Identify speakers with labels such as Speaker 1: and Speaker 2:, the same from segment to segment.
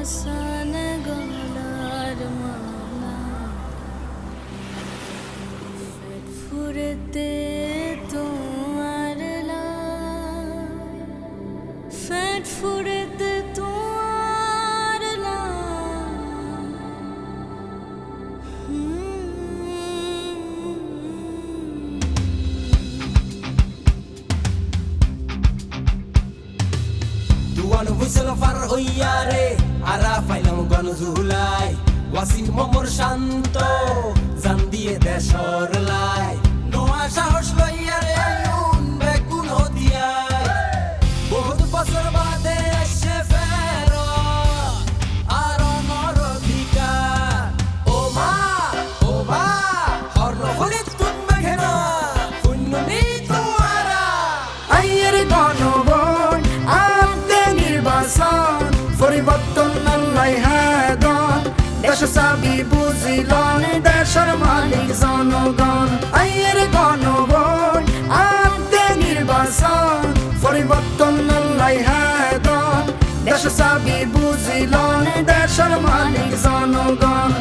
Speaker 1: আসান গলার মালা পেট ফুরেতে তোমার লাই পেট ফুরেতে তোমার লাই
Speaker 2: দুয়ানো হুইসেল ফার হইয়া রে আরা ফাইলাম গনজুলাই ওয়াসিম মোমর শান্ত জান দিয়ে দেশর লাই নোয়া সাহস লইয়া রে আইনুন বেগুন হতিয়াই বহুত বছর বাদে এসে ফের আর অনর অধিকার ও মা হর্ণ হরিত তুমি ঘেন পুণ্যনি তোমারা
Speaker 3: আইয়ের গণভোট আনতে নির্বাচন পরিবর্তন আল্লাহ হাদন দেশ চাবি বুঝিলন দেশের মালিক জনগণ আইয়ের গণভোট আনতে নির্বাচন পরিবর্তন আল্লাহ হাদন দেশ চাবি বুঝিলন দেশের মালিক জনগণ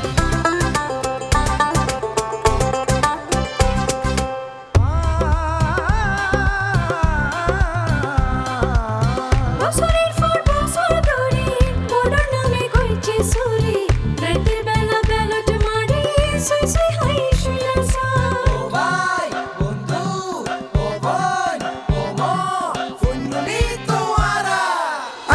Speaker 1: বছরের পর বছর ধরে ভোটার নামে কইছে চুরি রাতের বেলা ব্যালট মারি সুই সুই হাই শুয়াছা
Speaker 2: ও ভাই বন্ধু ও বোন ও মা পুণ্যনি তোমারা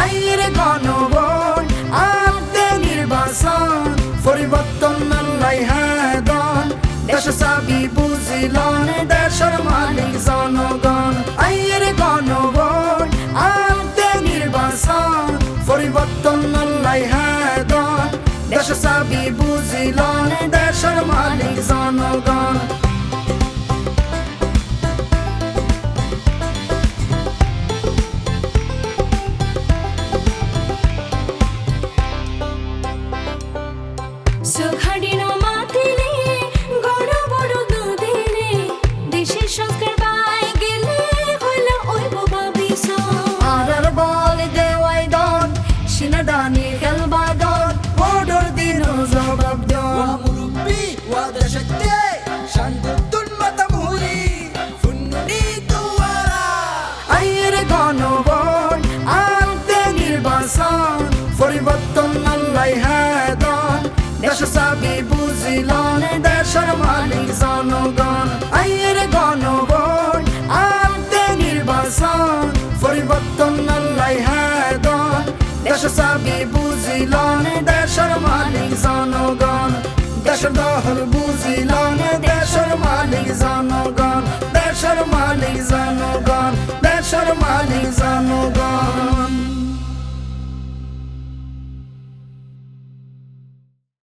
Speaker 3: আইয়ের গণভোট আনতে নির্বাচন পরিবর্তন আল্লাহ হাদন দেশ চাবি বুঝিলন দেশের মালিক জনগণ আইয়ের গণভোট আনতে নির্বাচন পরিবর্তন আল্লাহ হাদন দেশ চাবি বুঝিলন দেশের মালিক জনগণ
Speaker 1: সুখাডিন মাতিলে গড় বড় দুদিনে দেশের সংস্কার পাই গেলে হইল ওই বাবা বিশাল
Speaker 3: আরার বল দেওয়াই দন সিনাদানি খেলবা দন ভোটর দিন জবাব দন
Speaker 2: মুরব্বি ওয়া দেশতে শান্ততুন মাতামুরি পুণ্যনি তোমারা
Speaker 3: আইয়ের গণভোট আনতে নির্বাচন পরিবর্তন আল্লাহ হাদন দেশ চাবি বুঝিলন দেশের মালিক জনগণ আইয়ের গণভোট আনতে নির্বাচন পরিবর্তন আল্লাহ হাদন দেশ চাবি বুঝিলন দেশের মালিক জনগণ দেশের দহল বুঝিলন দেশের মালিক জনগণ দেশের মালিক জনগণ দেশের মালিক জনগণ